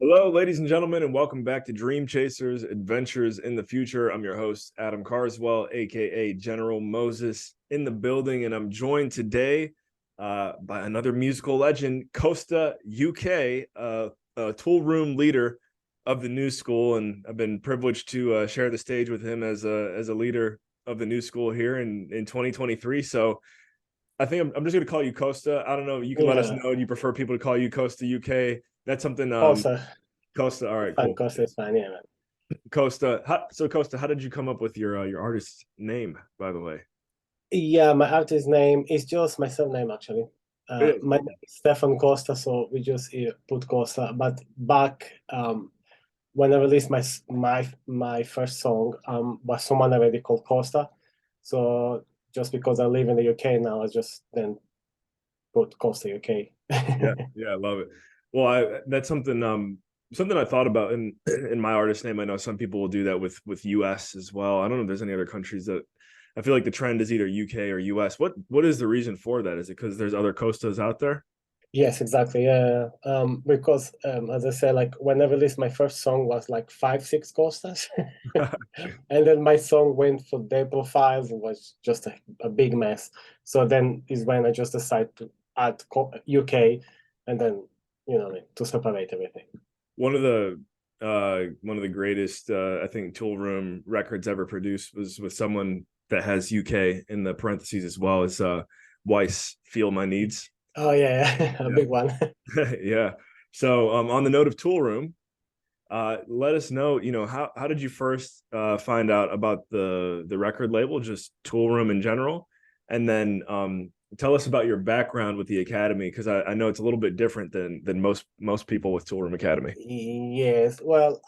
Hello, ladies and gentlemen, and welcome back to Dream Chasers Adventures in the Future. I'm your host, Adam Carswell, aka General Moses, in the building, and I'm joined today by another musical legend, Costa, UK, a Toolroom leader of the new school, and I've been privileged to share the stage with him as a leader of the new school here in 2023. So I think I'm just going to call you Costa. I don't know. You can let us Yeah, know. Do you prefer people to call you Costa UK? That's something. Costa. Costa. All right, Fine, cool. Costa is fine. Yeah, man. Costa. Costa, how did you come up with your artist's name, by the way? Yeah, my artist name is just my surname actually. It is. My name is Stefan Costa, so we just put Costa. But back when I released my first song, was someone already called Costa. So just because I live in the UK now, I just then put Costa UK. Yeah, yeah, I love it. Well, that's something I thought about in my artist name. I know some people will do that with US as well. I don't know if there's any other countries that I feel like the trend is either UK or US. What is the reason for that? Is it because there's other Costas out there? Yes, exactly. Yeah. Because as I said, like when I released my first song was like five, six Costas. And then my song went for their profiles. It was just a big mess. So then is when I just decided to add UK and then, like, to separate everything. One of the greatest I think Toolroom records ever produced was with someone that has UK in the parentheses as well as Weiss Feel My Needs. Oh, yeah, yeah. A Yeah. big one. Yeah. So on the note of Toolroom, let us know, how did you first find out about the record label, just Toolroom in general? And then tell us about your background with the Academy, because I know it's a little bit different than most people with Toolroom Academy. Yes. Well,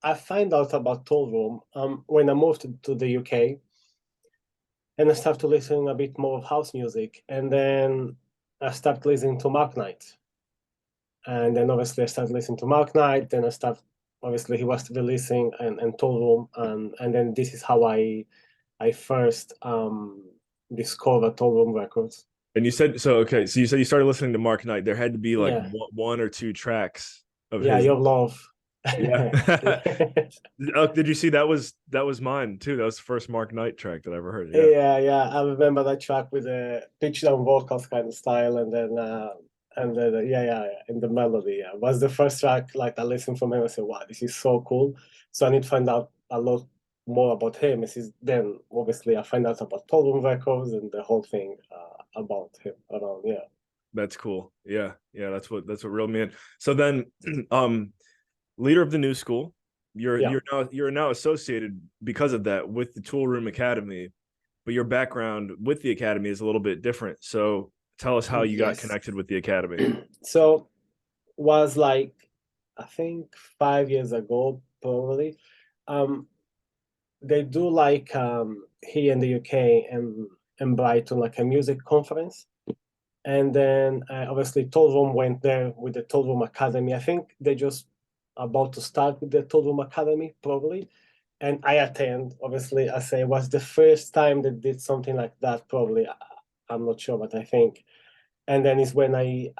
I find out about Toolroom when I moved to the UK and I started to listen a bit more of house music. And then I started listening to Mark Knight. And then obviously I started listening to Mark Knight. Then I started, obviously he was releasing and Toolroom. And then this is how I first discovered Toolroom Records. And you said so. Okay, so you said you started listening to Mark Knight. There had to be like Yeah. one or two tracks of Yeah, his. Your Love. Yeah. Oh, did you see that was mine too? That was the first Mark Knight track that I ever heard. Yeah. Yeah, yeah. I remember that track with the pitch down vocals kind of style, and then yeah, yeah, yeah, in the melody. Yeah, was the first track like I listened from him. I said, "Wow, this is so cool." So I need to find out a lot more about him. Then obviously I find out about Tollroom Records and the whole thing about him around. Yeah, That's cool. Yeah. Yeah, that's what real man. So then leader of the new school, you're yeah. you're now associated because of that with the Toolroom Academy, but your background with the Academy is a little bit different. So tell us how you got Yes. connected with the Academy. So was like I think 5 years ago probably. Um, they do like here in the UK and Brighton like a music conference. And then obviously Tollroom went there with the Tollroom Academy. I think they just about to start with the Tollroom Academy probably. And I attend. Obviously, I say it was the first time they did something like that. Probably, I'm not sure, but I think. And then is when I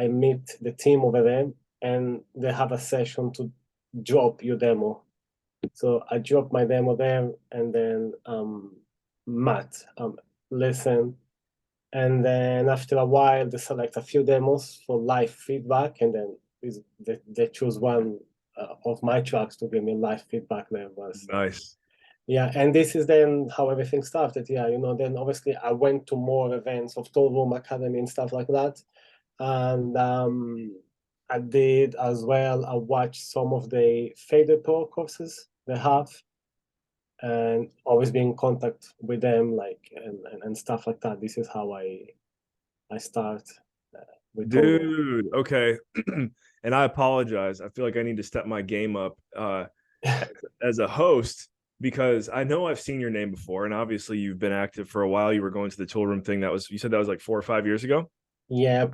meet the team over there, and they have a session to drop your demo. So I dropped my demo there, and then Matt listen, and then after a while they select a few demos for live feedback, and then they choose one of my tracks to give me live feedback. There was Nice. yeah, and this is then how everything started. Yeah, then obviously I went to more events of Toolroom Academy and stuff like that, and I did as well. I watched some of the Fader Pro courses they have and always be in contact with them, like and stuff like that. This is how I start with Togo. Dude, okay. And I apologize. I feel like I need to step my game up as a host because I know I've seen your name before, and obviously you've been active for a while. You were going to the tool room thing. You said that was like 4 or 5 years ago. Yeah,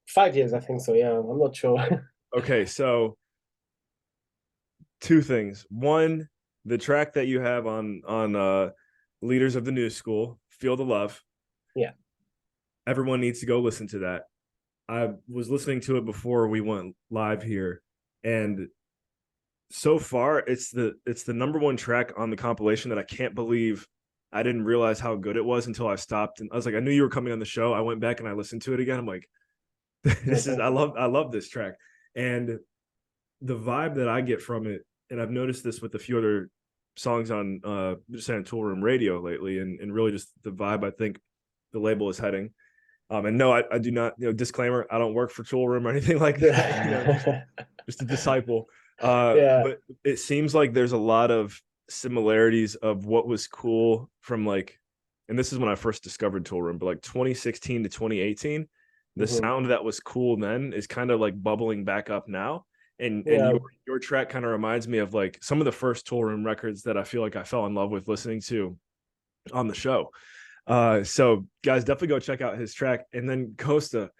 5 years I think so. Yeah, I'm not sure. Okay, so two things. One, the track that you have on Leaders of the New School, Feel the Love. Yeah, Everyone needs to go listen to that. I was listening to it before we went live here, And so far it's the number one track on the compilation that I can't believe I didn't realize how good it was until I stopped and I was like, I knew you were coming on the show. I went back and I listened to it again. I'm like, Yeah, this is thank you. I love this track. And the vibe that I get from it, and I've noticed this with a few other songs on just saying Toolroom radio lately, and really just the vibe I think the label is heading. And no, I do not, disclaimer, I don't work for Toolroom or anything like that. Just a disciple. Yeah. But it seems like there's a lot of similarities of what was cool from like, and this is when I first discovered Toolroom, but like 2016 to 2018, the Hmm. sound that was cool then is kind of like bubbling back up now. And Yeah. your track kind of reminds me of like some of the first Toolroom records that I feel like I fell in love with listening to on the show. So guys, definitely go check out his track. And then Costa,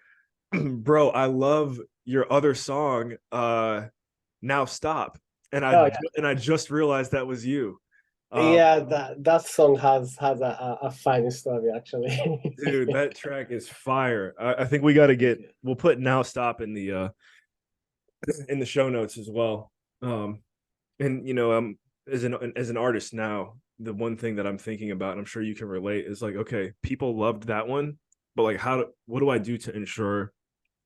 bro, I love your other song, Now Stop. And I Oh and I just realized that was you. Um, yeah. That song has a funny story actually. dude, that track is fire. I think we got to Thank get. you. We'll put Now Stop in the show notes as well. And as an artist now, the one thing that I'm thinking about, and I'm sure you can relate, is like, okay, people loved that one, but like, what do I do to ensure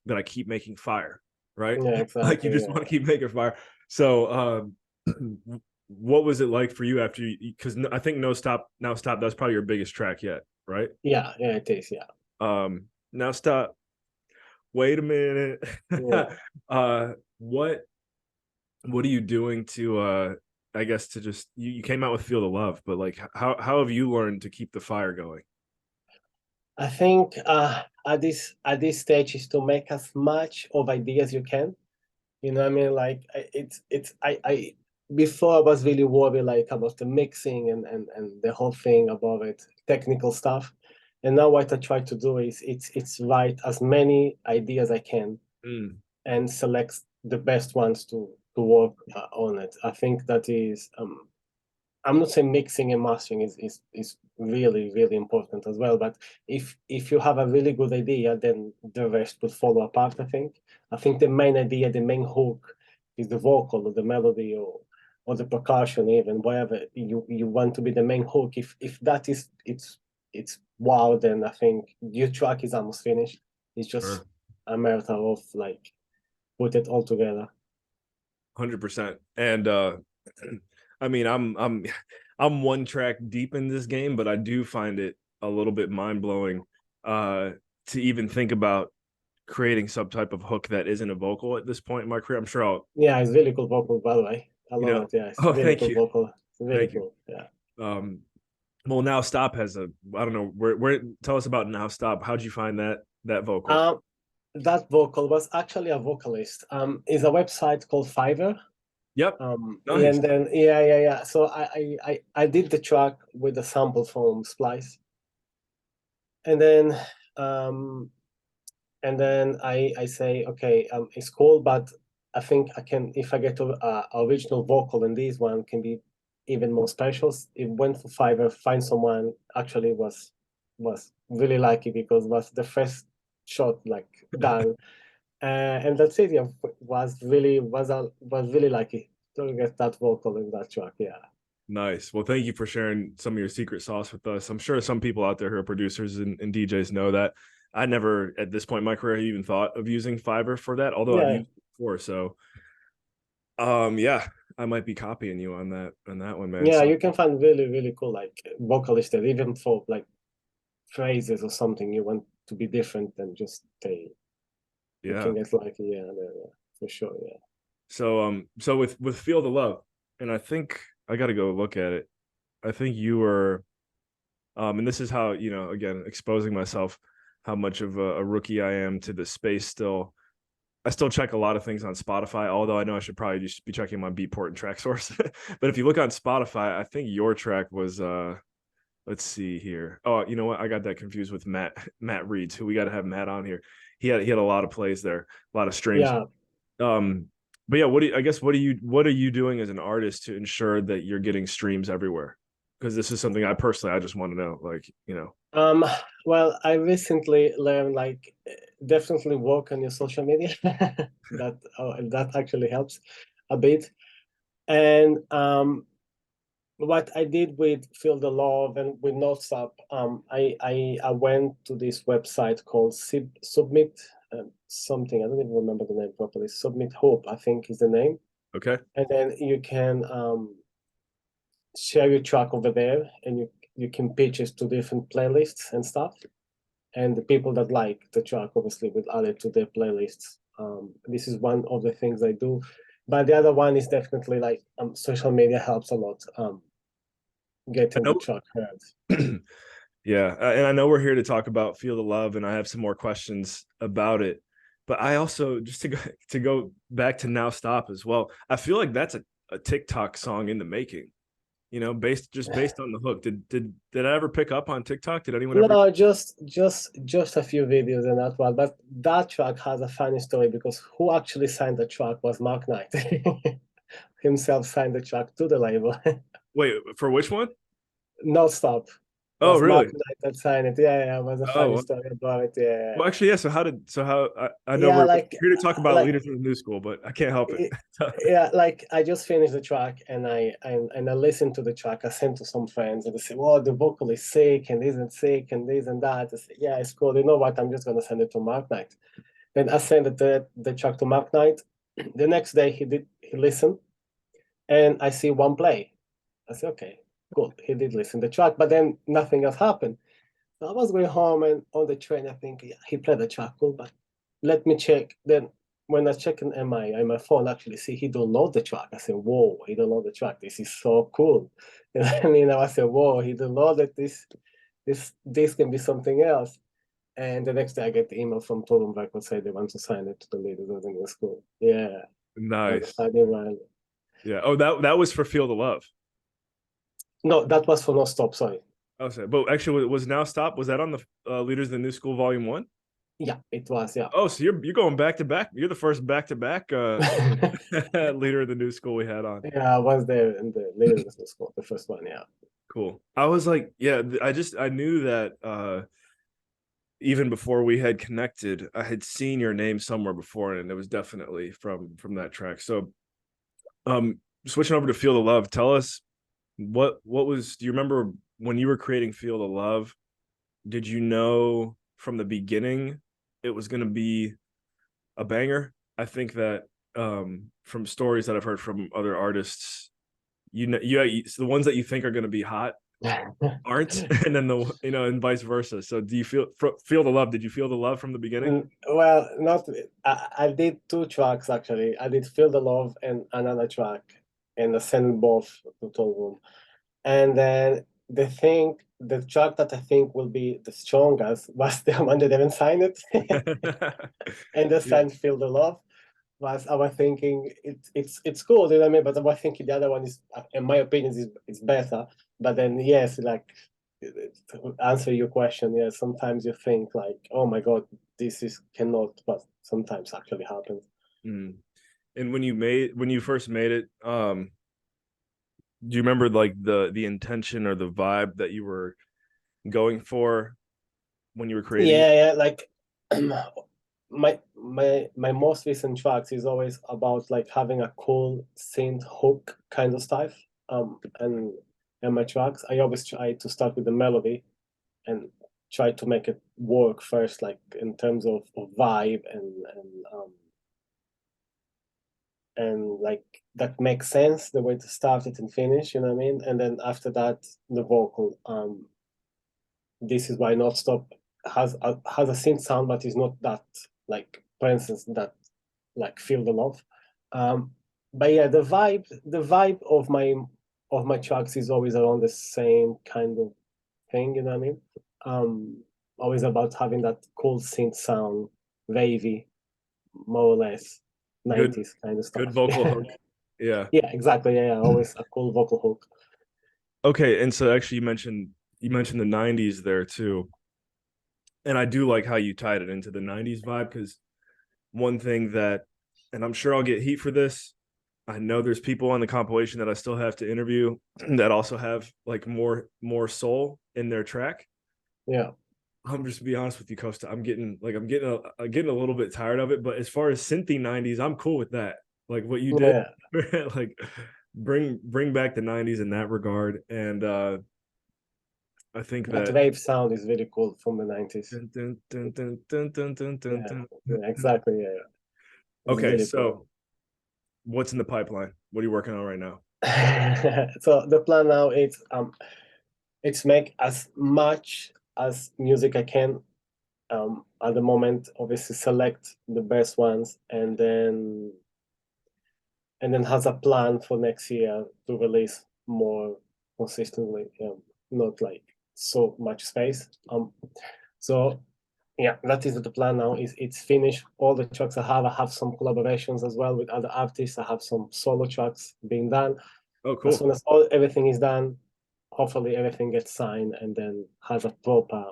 that I keep making fire, right? Yeah, Like you exactly. just Yeah. want to keep making fire. So, what was it like for you after you? Because I think No Stop, Now Stop, that's probably your biggest track yet, right? Yeah, yeah, it is. Yeah. Now Stop. Wait a minute. Yeah. uh, what are you doing to I guess to just you came out with Feel the Love, but like how have you learned to keep the fire going? I think at this stage is to make as much of ideas you can. You know what I mean? Like it's I before I was really worried like about the mixing and the whole thing about it, technical stuff. And now what I try to do is it's write as many ideas I can Mm, and select the best ones to work on it. I think that is I'm not saying mixing and mastering is really really important as well, but if you have a really good idea, then the rest will follow apart. I think the main idea, the main hook, is the vocal or the melody or the percussion, even whatever you want to be the main hook. If that is it's wow, then I think your track is almost finished. It's just sure. a matter of like put it all together. 100%. And I mean, I'm one track deep in this game, but I do find it a little bit mind-blowing uh to even think about creating some type of hook that isn't a vocal at this point in my career. I'm sure I'll, Yeah, it's really cool vocal, by the way. I you love know, it. Yeah, it's oh, really thank cool you. vocal. It's really Thank you. cool. Yeah. Um well, Now Stop has a, I don't know, where tell us about Now Stop. How'd you find that vocal? Um, that vocal was actually a vocalist. Is a website called Fiverr. Yep. Nice. And then yeah. So I did the track with the sample from Splice, and then um I say okay, it's cool, but I think I can, if I get a original vocal, and this one can be even more special. It went for Fiverr, find someone actually was really lucky because was the first shot like done, and that's it. Yeah, was really lucky to get that vocal in that track. Yeah. Nice. Well, thank you for sharing some of your secret sauce with us. I'm sure some people out there who are producers and DJs know that. I never, at this point in my career, even thought of using Fiverr for that, although I've Yeah, used it before. So, yeah, I might be copying you on that one, man. yeah, So, you can find really really cool like vocalists that even for like phrases or something you want to be different than just they you yeah. can get like yeah, for sure, yeah. So with Feel the Love, and I think I got to go look at it. I think you were, and this is how, again, exposing myself, how much of a rookie I am to the space still. I still check a lot of things on Spotify, although I know I should probably just be checking my Beatport and track source. But if you look on Spotify, I think your track was let's see here. Oh, you know what? I got that confused with Matt Reeds, who we got to have Matt on here. He had a lot of plays there, a lot of streams. Yeah. Um, but yeah, what are you doing as an artist to ensure that you're getting streams everywhere? Because this is something I personally I just want to know. Like, Um well, I recently learned like definitely work on your social media. That actually helps a bit. And what I did with Feel the Love and with Notestop, I went to this website called Submit something. I don't even remember the name properly. Submit Hope, I think, is the name. Okay. And then you can share your track over there, and you can pitch it to different playlists and stuff. And the people that like the track obviously will add it to their playlists. This is one of the things I do, but the other one is definitely like social media helps a lot. I Getting the know. track heard. Yeah, and I know we're here to talk about Feel the Love, and I have some more questions about it. But I also, just to go back to Now Stop as well, I feel like that's a TikTok song in the making. You know, based on the hook. Did I ever pick up on TikTok? Did anyone ever? No, just a few videos and that one. But that track has a funny story because who actually signed the track was Mark Knight. Himself signed the track to the label. Wait, for which one? No Stop Oh, was Mark really? Knight that signed it. Yeah, it was a funny Oh, story about it. Yeah, well, actually, yeah. So how I know yeah, we're here to talk about like leaders in the new school, but I can't help it. yeah, like I just finished the track and I listened to the track. I sent to some friends and they say, "Well, the vocal is sick and isn't sick and this and that." I say, "Yeah, it's cool. You know what? I'm just gonna send it to Mark Knight." Then I sent the track to Mark Knight. The next day he listened and I see one play. I said, "Okay, cool. He did listen to the track, but then nothing else happened." So I was going home and on the train, I think yeah, he played the track cool, but let me check. Then when I check in my phone, actually see he download the track. I said, whoa, he download the track. This is so cool. You know what I mean? I said, whoa, he downloaded this can be something else. And the next day I get the email from Toolroom Records say they want to sign it to the leaders of the school. Yeah, that's a Nice. funny one. Yeah. Oh, that was for Feel the Love. No, that was for No Stop, sorry. Oh, sorry. But actually, was Now Stop? Was that on the Leaders of the New School Volume 1? Yeah, it was, yeah. Oh, so you're going back to back. You're the first back to back leader of the new school we had on. Yeah, I was there in the leaders of the school, the first one, yeah. Cool. I was like, yeah, I knew that even before we had connected, I had seen your name somewhere before, and it was definitely from that track. So switching over to Feel the Love, tell us what was, do you remember when you were creating Feel the Love, did you know from the beginning it was gonna be a banger? I think that from stories that I've heard from other artists, the ones that you think are going to be hot aren't, and then and vice versa. So do you feel the love? Did you feel the love from the beginning? Well, not I did two tracks actually. I did Feel the Love and another track, and I sent both to Toolroom. And then the track that I think will be the strongest was the one that didn't sign it, and the Yeah. sign Feel the Love. Was I was thinking it's cool, you know what I mean? But I was thinking the other one is, in my opinion, is better. But then yes, like to answer your question, yeah, sometimes you think like, oh my god, this is cannot, but sometimes actually happens. Mm. And when you first made it, do you remember like the intention or the vibe that you were going for when you were creating it? Yeah, like my most recent tracks is always about like having a cool synth hook kind of stuff. And my tracks, I always try to start with the melody and try to make it work first, like in terms of vibe and like that makes sense the way to start it and finish, you know what I mean? And then after that, the vocal. This is why Not Stop has a synth sound, but is not that like, for instance, that like Feel the Love. Um, but yeah, the vibe of my tracks is always around the same kind of thing, you know what I mean? Always about having that cool synth sound, wavy, more or less, Good 90s kind of good stuff. vocal hook. Yeah. Yeah, exactly. Yeah, always a cool vocal hook. Okay, and so actually you mentioned the 90s there too. And I do like how you tied it into the 90s vibe, because one thing that, and I'm sure I'll get heat for this, I know there's people on the compilation that I still have to interview that also have like more soul in their track. Yeah. I'm just be honest with you, Costa. I'm getting a little bit tired of it. But as far as synthy '90s, I'm cool with that. Like what you did, Yeah, like bring back the '90s in that regard. And I think that that wave sound is really cool from the 90s. dun, dun, dun, dun, dun, dun, dun, dun, Yeah, dun. yeah, exactly. Yeah, it's Okay, really cool. so what's in the pipeline? What are you working on right now? So the plan now is it's make as much as music I can at the moment. Obviously, select the best ones, and then has a plan for next year to release more consistently. Not like so much space. So yeah, that is the plan now. Is it's finished. All the tracks I have. I have some collaborations as well with other artists. I have some solo tracks being done. Oh, As cool. soon as everything is done, hopefully everything gets signed and then has a proper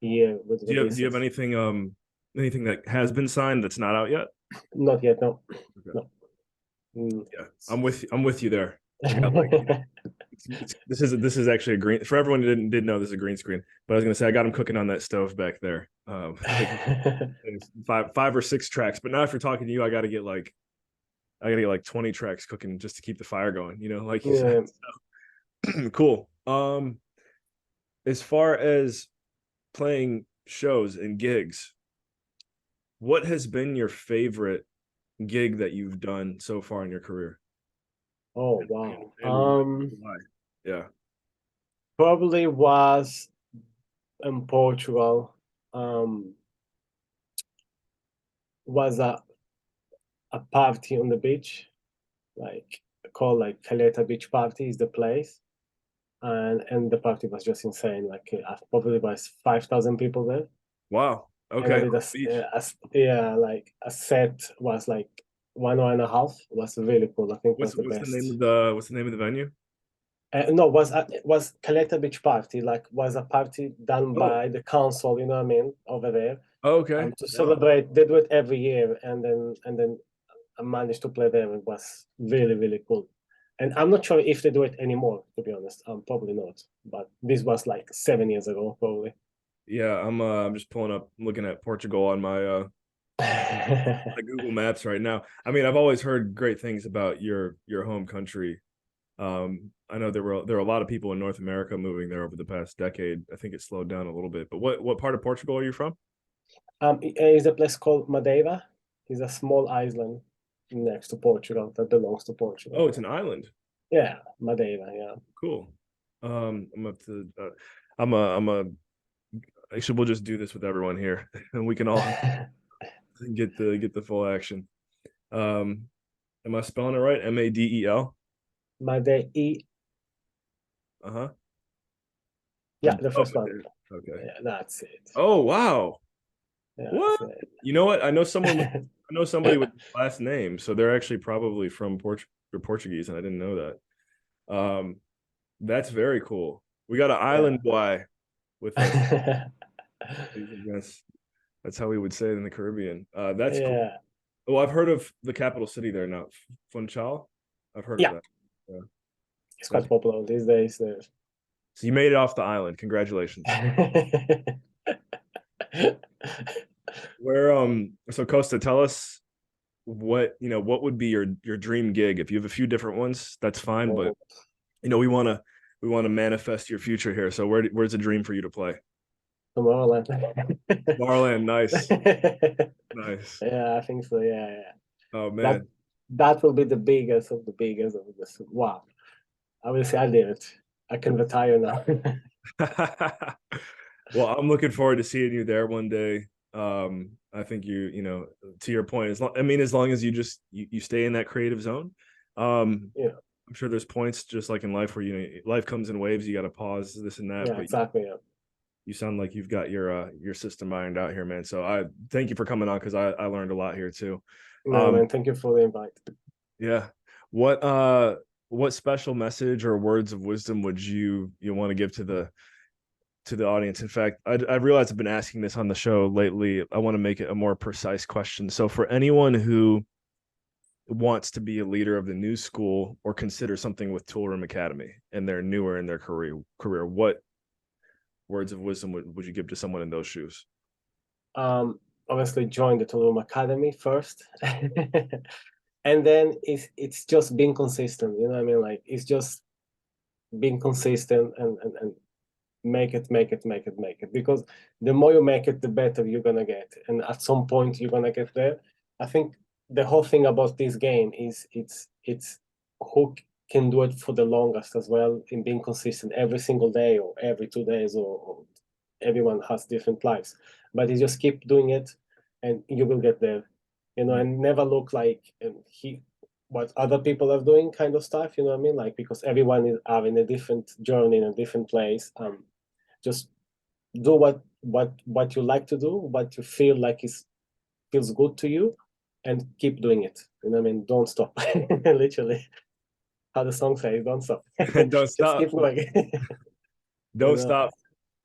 year with Do you have releases. anything that has been signed that's not out yet? Not yet, no, Okay. no. Mm. Yeah, I'm with you there. I got like this is actually a green for everyone who didn't know this is a green screen. But I was gonna say I got him cooking on that stove back there. Like five or six tracks. But now if you're talking to you, I gotta get like 20 tracks cooking just to keep the fire going. Like you said. Yeah. So, cool. As far as playing shows and gigs, what has been your favorite gig that you've done so far in your career? Oh wow. And why? Yeah. Probably was in Portugal. Um, was a party on the beach, like called like Caleta Beach Party is the place, and the party was just insane. Like probably was 5,000 people there, Wow. and I Okay. On did the beach. yeah, like a set was like 1 hour and a half. It was really cool. I think What's was the what's the name of best. the venue? No, it was Caleta Beach Party. Like was a party done Oh. by the council. You know what I mean over there. Oh, okay. To Wow. celebrate. They do it every year, and then I managed to play there. It was really really cool. And I'm not sure if they do it anymore. To be honest, probably not. But this was like 7 years ago, probably. Yeah, I'm just pulling up looking at Portugal on my Google Maps right now. I mean, I've always heard great things about your home country. I know there were a lot of people in North America moving there over the past decade. I think it slowed down a little bit. But what part of Portugal are you from? It is a place called Madeira. It's a small island next to Portugal that belongs to Oh, Portugal. it's an island. Yeah, Madeira. Yeah. Cool. I'm up to I'm a actually we'll just do this with everyone here and we can all get the full action. Um, am I spelling it right? Madel. Madeira. Uh-huh. Yeah, the Oh, first one. okay. Yeah, that's it. Oh, wow. Yeah, What? that's it. You know what? I know somebody with last name, so they're actually probably from Portuguese, and I didn't know that. That's very cool. We got an Yeah. island boy with us. I guess that's how we would say it in the Caribbean. That's cool. Yeah. Oh, I've heard of the capital city there now, Funchal. I've heard of Yeah. that. Yeah, It's that's quite popular these days. so you made it off the island. Congratulations. Where so Costa, tell us what would be your dream gig? If you have a few different ones, that's fine, but Oh, we want to manifest your future here. So where's a dream for you to play? Tomorrowland. Tomorrowland, nice. Nice. Yeah, I think so. Yeah, yeah. Oh That man. that will be the biggest of the biggest of this. Wow. I will say I did it. I can retire now. Well, I'm looking forward to seeing you there one day. I think to your point, as long as you stay in that creative zone. Yeah, I'm sure there's points just like in life where life comes in waves, you got to pause this and that, yeah, but exactly. Yeah. you sound like you've got your system ironed out here, man. So I thank you for coming on because I learned a lot here too. No, Um, man, thank you for the invite. yeah. What special message or words of wisdom would you want to give to the audience? In fact, I realize I've been asking this on the show lately. I want to make it a more precise question. So for anyone who wants to be a leader of the new school or consider something with Toolroom Academy and they're newer in their career, words of wisdom would you give to someone in those shoes? Obviously join the Toolroom Academy first. And then it's just being consistent, you know what I mean? Like it's just being consistent and make it, because the more you make it, the better you're gonna get, and at some point you're gonna get there. I think the whole thing about this game is it's who can do it for the longest as well, in being consistent every single day or every 2 days, or everyone has different lives, but you just keep doing it and you will get there, you know, and never look like what other people are doing kind of stuff, you know what I mean? Like, because everyone is having a different journey in a different place. Just do what you like to do, what you feel like is feels good to you, and keep doing it, you know what I mean? Don't stop. Literally, how the song says, don't stop. Don't Just stop. keep going. You Don't know, stop.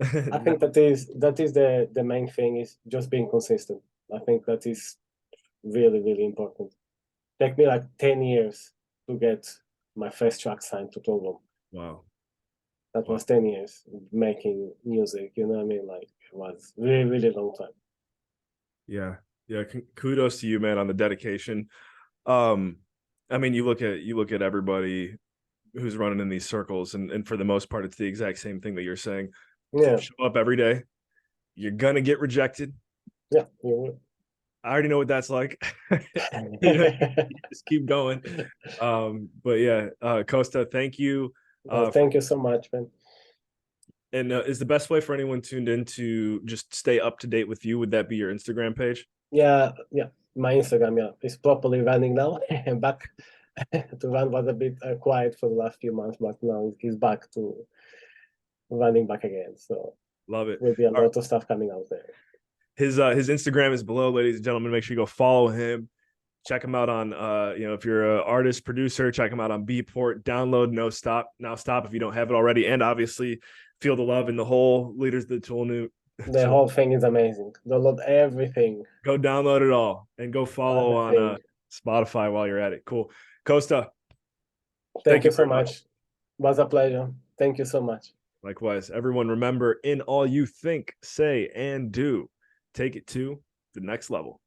I think that is the main thing, is just being consistent. I think that is really, really important. Take me like 10 years to get my first track signed to Toolroom. Wow. That Wow. was 10 years making music, you know what I mean? Like, it was really, really long time. Yeah. Yeah. Kudos to you, man, on the dedication. Um, I mean, you look at everybody who's running in these circles, and for the most part, it's the exact same thing that you're saying. Yeah, Show up every day. You're gonna get rejected. yeah. You I already know what that's like. You just keep going. But yeah, Costa, thank you. Well, For, thank you so much, man. and is the best way for anyone tuned in to just stay up to date with you? Would that be your Instagram page? Yeah, yeah. My Instagram, yeah, is properly running now. And back to run was a bit quiet for the last few months, but now it's back to running back again. So Love it. will be a All right. lot of stuff coming out there. His Instagram is below, ladies and gentlemen. Make sure you go follow him. Check him out on if you're an artist producer, check him out on Beatport. Download No Stop Now Stop if you don't have it already, and obviously Feel the Love in the whole Leaders of the Tool New The Tool. whole thing is amazing. Download everything, Go download it all and go follow on everything. Spotify while you're at it. Cool. Costa, Thank thank you you so very much. much. Was a pleasure. Thank you so much. Likewise, everyone, remember, in all you think, say, and do, take it to the next level.